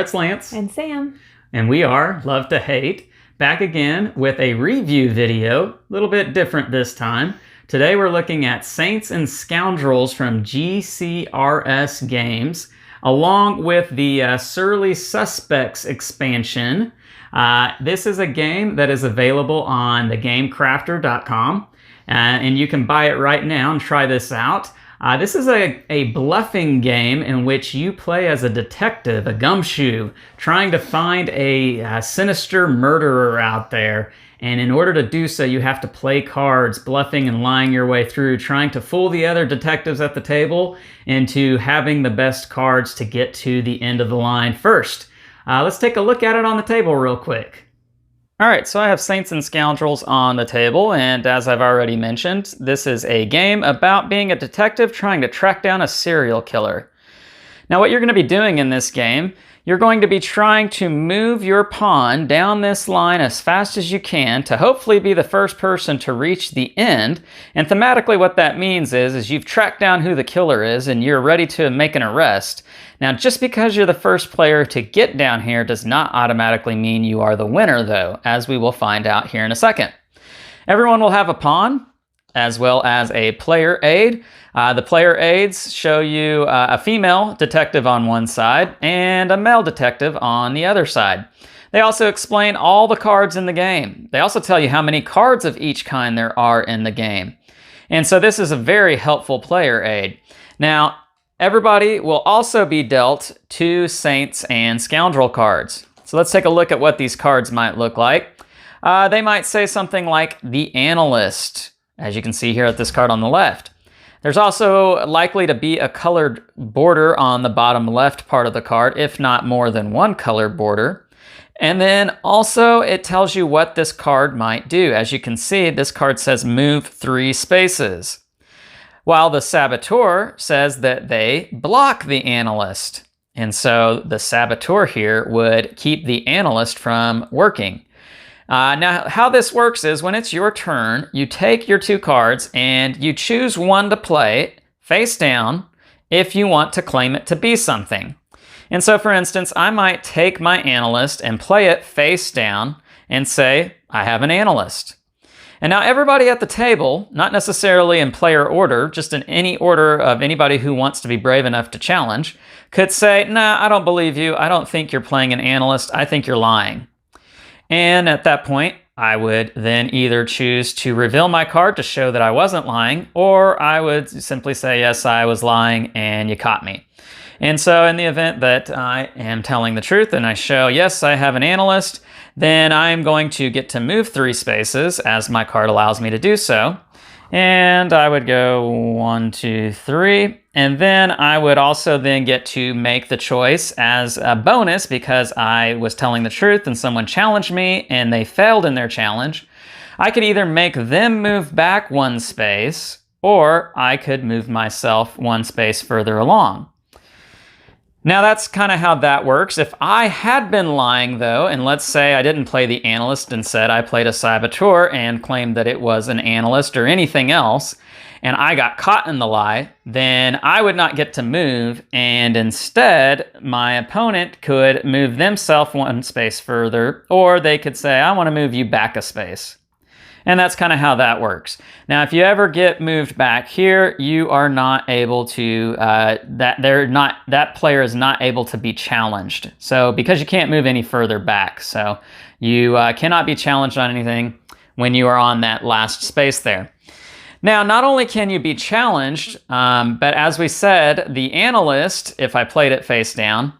it's Lance. And Sam. And we are Love to Hate, back again with a review video, a little bit different this time. Today we're looking at Saints and Scoundrels from GCRS Games, along with the Surly Suspects expansion. This is a game that is available on thegamecrafter.com, and you can buy it right now and try this out. This is a bluffing game in which you play as a detective, a gumshoe, trying to find a sinister murderer out there. And in order to do so, you have to play cards, bluffing and lying your way through, trying to fool the other detectives at the table into having the best cards to get to the end of the line first. Let's take a look at it on the table real quick. All right, so I have Saints and Scoundrels on the table, and as I've already mentioned, this is a game about being a detective trying to track down a serial killer. Now, what you're going to be doing in this game, you're going to be trying to move your pawn down this line as fast as you can to hopefully be the first person to reach the end. And thematically what that means is you've tracked down who the killer is and you're ready to make an arrest. Now, just because you're the first player to get down here does not automatically mean you are the winner, though, as we will find out here in a second. Everyone will have a pawn, as well as a player aid. The player aids show you a female detective on one side and a male detective on the other side. They also explain all the cards in the game. They also tell you how many cards of each kind there are in the game. And so this is a very helpful player aid. Now, everybody will also be dealt 2 Saints and Scoundrel cards. So let's take a look at what these cards might look like. They might say something like the Analyst, as you can see here at this card on the left. There's also likely to be a colored border on the bottom left part of the card, if not more than one colored border. And then also it tells you what this card might do. As you can see, this card says move 3 spaces. While the Saboteur says that they block the Analyst. And so the Saboteur here would keep the Analyst from working. Now, how this works is when it's your turn, you take your 2 cards and you choose one to play face down if you want to claim it to be something. And so, for instance, I might take my Analyst and play it face down and say, I have an Analyst. And now everybody at the table, not necessarily in player order, just in any order of anybody who wants to be brave enough to challenge, could say, nah, I don't believe you. I don't think you're playing an Analyst. I think you're lying. And at that point, I would then either choose to reveal my card to show that I wasn't lying, or I would simply say, yes, I was lying and you caught me. And so in the event that I am telling the truth and I show, yes, I have an Analyst, then I'm going to get to move 3 spaces as my card allows me to do so. And I would go 1, 2, 3. And then I would also then get to make the choice as a bonus because I was telling the truth and someone challenged me and they failed in their challenge. I could either make them move back 1 space or I could move myself 1 space further along. Now that's kind of how that works. If I had been lying though, and let's say I didn't play the Analyst and said I played a Saboteur and claimed that it was an Analyst or anything else, and I got caught in the lie, then I would not get to move, and instead my opponent could move themselves 1 space further, or they could say, I want to move you back a space. And that's kind of how that works. Now, if you ever get moved back here, you are not able to, that player is not able to be challenged. So, because you can't move any further back. So, you cannot be challenged on anything when you are on that last space there. Now, not only can you be challenged, but as we said, the Analyst, if I played it face down,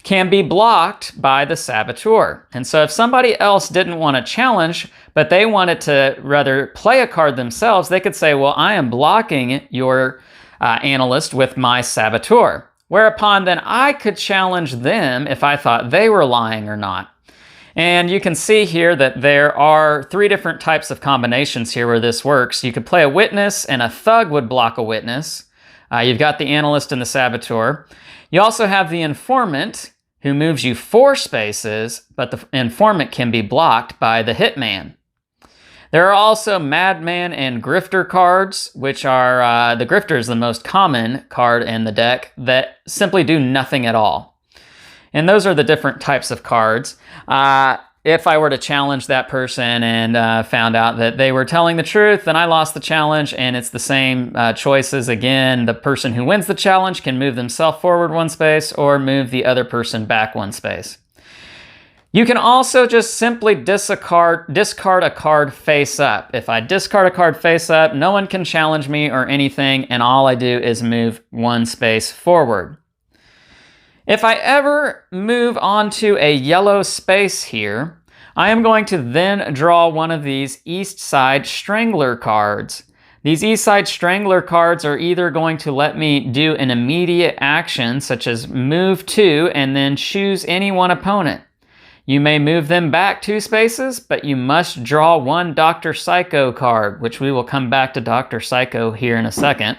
can be blocked by the Saboteur. And so if somebody else didn't want to challenge, but they wanted to rather play a card themselves, they could say, well, I am blocking your Analyst with my Saboteur. Whereupon then I could challenge them if I thought they were lying or not. And you can see here that there are 3 different types of combinations here where this works. You could play a Witness and a Thug would block a Witness. You've got the Analyst and the Saboteur. You also have the Informant, who moves you 4 spaces, but the Informant can be blocked by the Hitman. There are also Madman and Grifter cards, which are, the Grifter is the most common card in the deck that simply do nothing at all. And those are the different types of cards. If I were to challenge that person and found out that they were telling the truth, then I lost the challenge, and it's the same choices again. The person who wins the challenge can move themselves forward 1 space or move the other person back 1 space. You can also just simply discard a card face up. If I discard a card face up, no one can challenge me or anything, and all I do is move 1 space forward. If I ever move onto a yellow space here, I am going to then draw one of these East Side Strangler cards. These East Side Strangler cards are either going to let me do an immediate action, such as move 2 and then choose any one opponent. You may move them back 2 spaces, but you must draw 1 Dr. Xyko card, which we will come back to Dr. Xyko here in a second.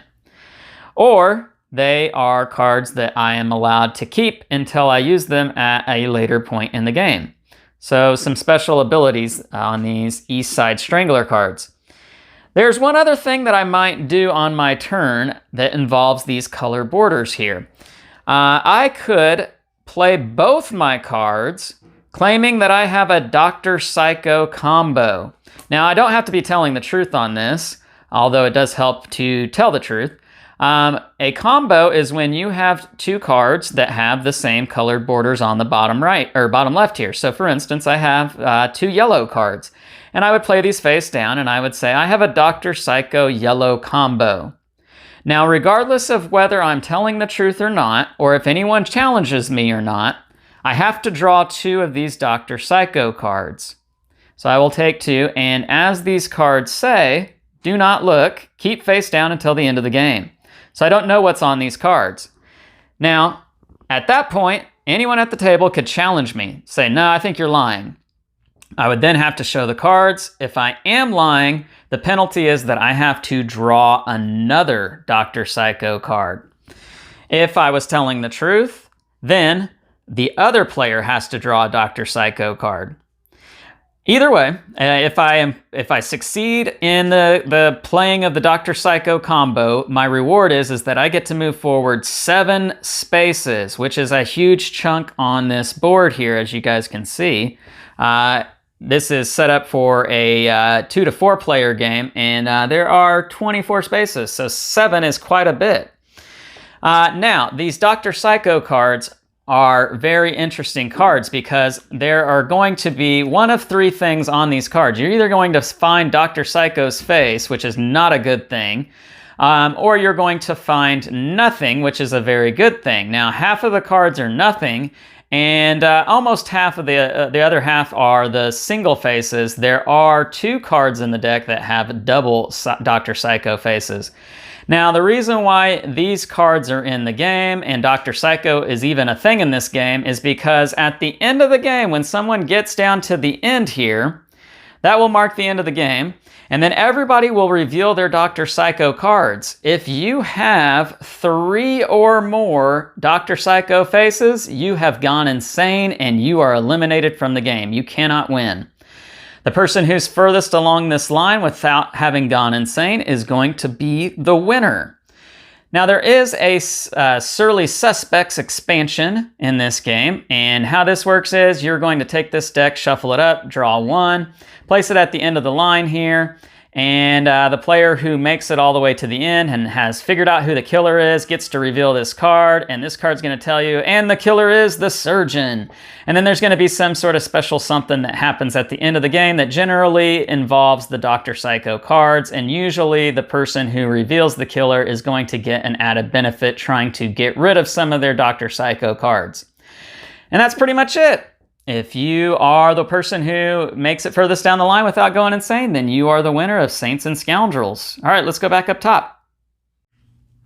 Or they are cards that I am allowed to keep until I use them at a later point in the game. So some special abilities on these East Side Strangler cards. There's one other thing that I might do on my turn that involves these color borders here. I could play both my cards, claiming that I have a Dr. Xyko combo. Now, I don't have to be telling the truth on this, although it does help to tell the truth. A combo is when you have 2 cards that have the same colored borders on the bottom right or bottom left here. So for instance, I have 2 yellow cards, and I would play these face down and I would say I have a Dr. Xyko yellow combo. Now, regardless of whether I'm telling the truth or not, or if anyone challenges me or not, I have to draw 2 of these Dr. Xyko cards. So I will take 2, and as these cards say, do not look, keep face down until the end of the game. So I don't know what's on these cards. Now, at that point, anyone at the table could challenge me, say, no, I think you're lying. I would then have to show the cards. If I am lying, the penalty is that I have to draw another Dr. Xyko card. If I was telling the truth, then the other player has to draw a Dr. Xyko card. Either way, if I succeed in the playing of the Dr. Xyko combo, my reward is that I get to move forward 7 spaces, which is a huge chunk on this board here, as you guys can see. This is set up for a 2 to 4 player game, and there are 24 spaces, so 7 is quite a bit. Now, these Dr. Xyko cards are very interesting cards because there are going to be one of 3 things on these cards. You're either going to find Dr. Xyko's face, which is not a good thing, or you're going to find nothing, which is a very good thing. Now, half of the cards are nothing, and almost half of the other half are the single faces. There are 2 cards in the deck that have double Dr. Xyko faces. Now, the reason why these cards are in the game and Dr. Xyko is even a thing in this game is because at the end of the game, when someone gets down to the end here, that will mark the end of the game, and then everybody will reveal their Dr. Xyko cards. If you have 3 or more Dr. Xyko faces, you have gone insane and you are eliminated from the game. You cannot win. The person who's furthest along this line without having gone insane is going to be the winner. Now, there is a Surly Suspects expansion in this game, and how this works is you're going to take this deck, shuffle it up, draw 1, place it at the end of the line here, and the player who makes it all the way to the end and has figured out who the killer is gets to reveal this card, and this card's going to tell you, and the killer is the surgeon. And then there's going to be some sort of special something that happens at the end of the game that generally involves the Dr. Xyko cards, and usually the person who reveals the killer is going to get an added benefit trying to get rid of some of their Dr. Xyko cards. And that's pretty much it. If you are the person who makes it furthest down the line without going insane, then you are the winner of Saints and Scoundrels. All right, let's go back up top.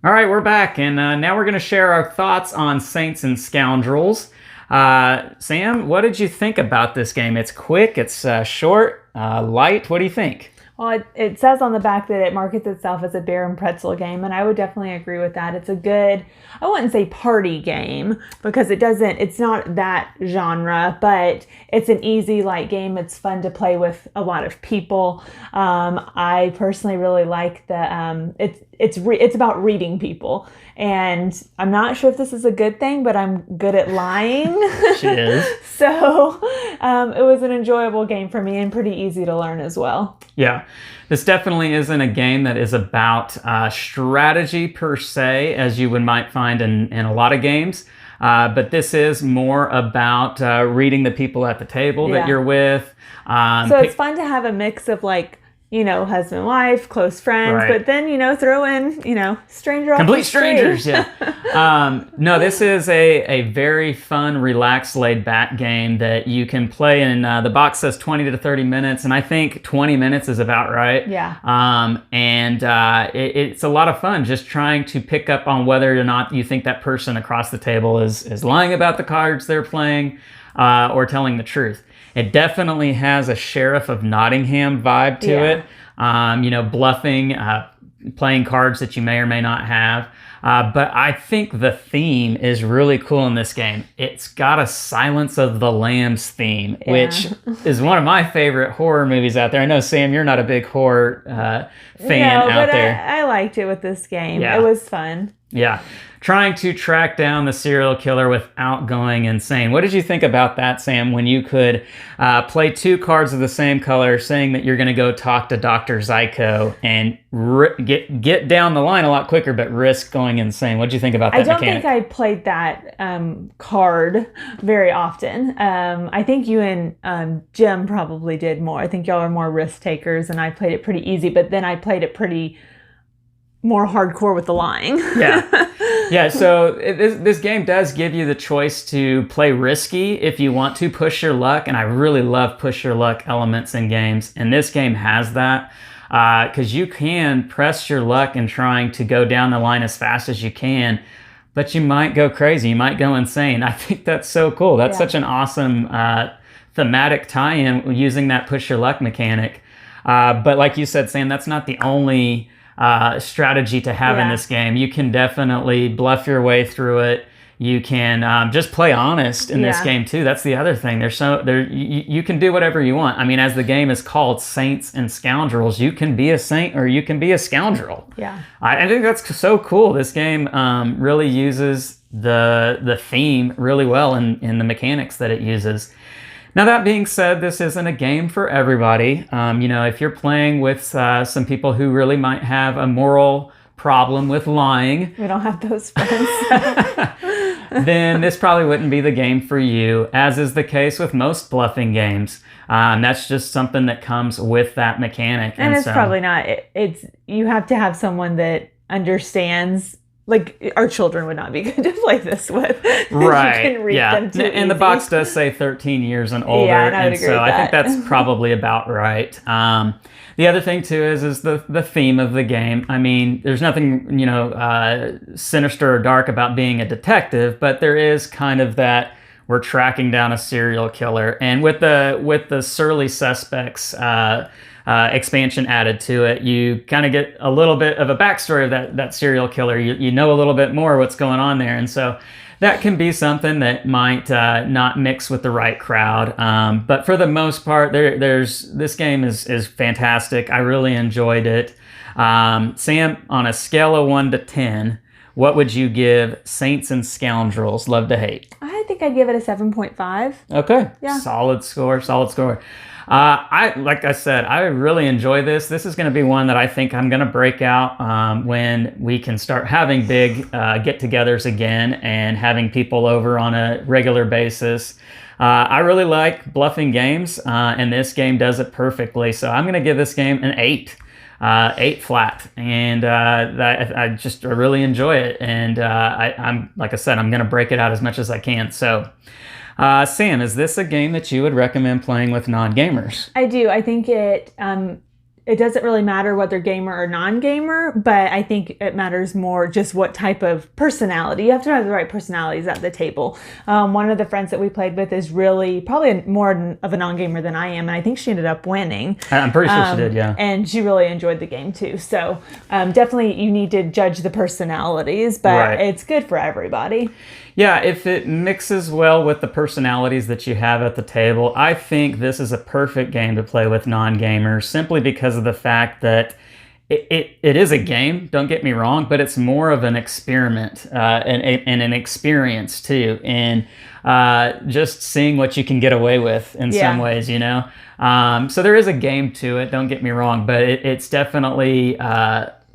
All right, we're back, and now we're going to share our thoughts on Saints and Scoundrels. Sam, what did you think about this game? It's quick, it's short, light. What do you think? Well, it says on the back that it markets itself as a beer and pretzel game, and I would definitely agree with that. It's a good, I wouldn't say party game because it's not that genre, but it's an easy, light game. It's fun to play with a lot of people. I personally really like it's about reading people. And I'm not sure if this is a good thing, but I'm good at lying. She is. So it was an enjoyable game for me and pretty easy to learn as well. Yeah, this definitely isn't a game that is about strategy per se, as you might find in a lot of games. But this is more about reading the people at the table that you're with. So it's fun to have a mix of husband, wife, close friends, right. But then, throw in, stranger off complete the street. strangers, yeah. No, this is a very fun, relaxed, laid-back game that you can play in, the box says 20 to 30 minutes, and I think 20 minutes is about right. Yeah. It's a lot of fun just trying to pick up on whether or not you think that person across the table is lying about the cards they're playing or telling the truth. It definitely has a Sheriff of Nottingham vibe to it. Bluffing, playing cards that you may or may not have. But I think the theme is really cool in this game. It's got a Silence of the Lambs theme, which is one of my favorite horror movies out there. I know, Sam, you're not a big horror fan out there. I liked it with this game. Yeah. It was fun. Yeah. Trying to track down the serial killer without going insane. What did you think about that, Sam, when you could play 2 cards of the same color, saying that you're going to go talk to Dr. Xyko and get down the line a lot quicker, but risk going insane? What did you think about that mechanic? I don't think I played that card very often. I think you and Jim probably did more. I think y'all are more risk takers, and I played it pretty easy, but then I played it pretty more hardcore with the lying. Yeah, so this game does give you the choice to play risky if you want to push your luck, and I really love push your luck elements in games, and this game has that because you can press your luck in trying to go down the line as fast as you can, but you might go crazy, you might go insane. I think that's so cool. That's such an awesome thematic tie-in using that push your luck mechanic. But like you said, Sam, that's not the only strategy to have in this game. You can definitely bluff your way through it. You can just play honest in this game too. That's the other thing. You can do whatever you want. I mean, as the game is called Saints and Scoundrels, you can be a saint or you can be a scoundrel. Yeah, I think that's so cool. This game really uses the theme really well in the mechanics that it uses. Now, that being said, this isn't a game for everybody. If you're playing with some people who really might have a moral problem with lying. We don't have those friends. Then this probably wouldn't be the game for you, as is the case with most bluffing games. That's just something that comes with that mechanic. And it's probably not. You have to have someone that understands. Like, our children would not be good to play this with. Right. You can read them too and the box does say 13 years and older. Yeah, and I would agree with I think that. that's probably about right. The other thing too is the theme of the game. I mean, there's nothing sinister or dark about being a detective, but there is kind of that we're tracking down a serial killer, and with the Surly Suspects expansion added to it, you kind of get a little bit of a backstory of that serial killer. You know a little bit more what's going on there, and so that can be something that might not mix with the right crowd. But for the most part, this game is fantastic. I really enjoyed it. Sam, on a scale of 1 to 10, what would you give Saints and Scoundrels? Love to hate. I think I'd give it a 7.5. Okay. Yeah. Solid score. Like I said, I really enjoy this. This is going to be one that I think I'm going to break out when we can start having big get-togethers again and having people over on a regular basis. I really like bluffing games, and this game does it perfectly. So I'm going to give this game an 8. 8 flat, and I really enjoy it, and I'm like I said, I'm going to break it out as much as I can. So, Sam, is this a game that you would recommend playing with non-gamers? I do. I think it doesn't really matter whether gamer or non-gamer, but I think it matters more just what type of personality. You have to have the right personalities at the table. One of the friends that we played with is really probably more of a non-gamer than I am, and I think she ended up winning. I'm pretty sure she did, yeah. And she really enjoyed the game too. So definitely you need to judge the personalities, but it's good for everybody. Yeah, if it mixes well with the personalities that you have at the table, I think this is a perfect game to play with non-gamers, simply because of the fact that it is a game, don't get me wrong, but it's more of an experiment and an experience too, and just seeing what you can get away with in some ways, you know? So there is a game to it, don't get me wrong, but it's definitely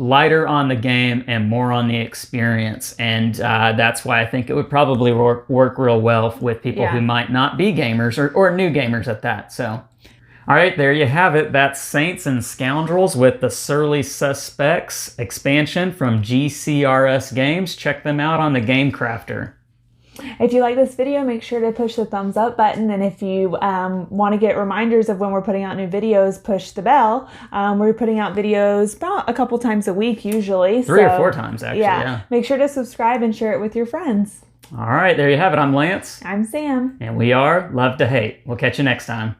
lighter on the game and more on the experience, and that's why I think it would probably work real well with people who might not be gamers or new gamers at that. So all right, there you have it. That's Saints and Scoundrels with the Surly Suspects expansion from GCRS Games. Check them out on the Game Crafter. If you like this video, make sure to push the thumbs up button. And if you want to get reminders of when we're putting out new videos, push the bell. We're putting out videos about a couple times a week usually. 3 or 4 times, actually, yeah. Make sure to subscribe and share it with your friends. All right, there you have it. I'm Lance. I'm Sam. And we are Love to Hate. We'll catch you next time.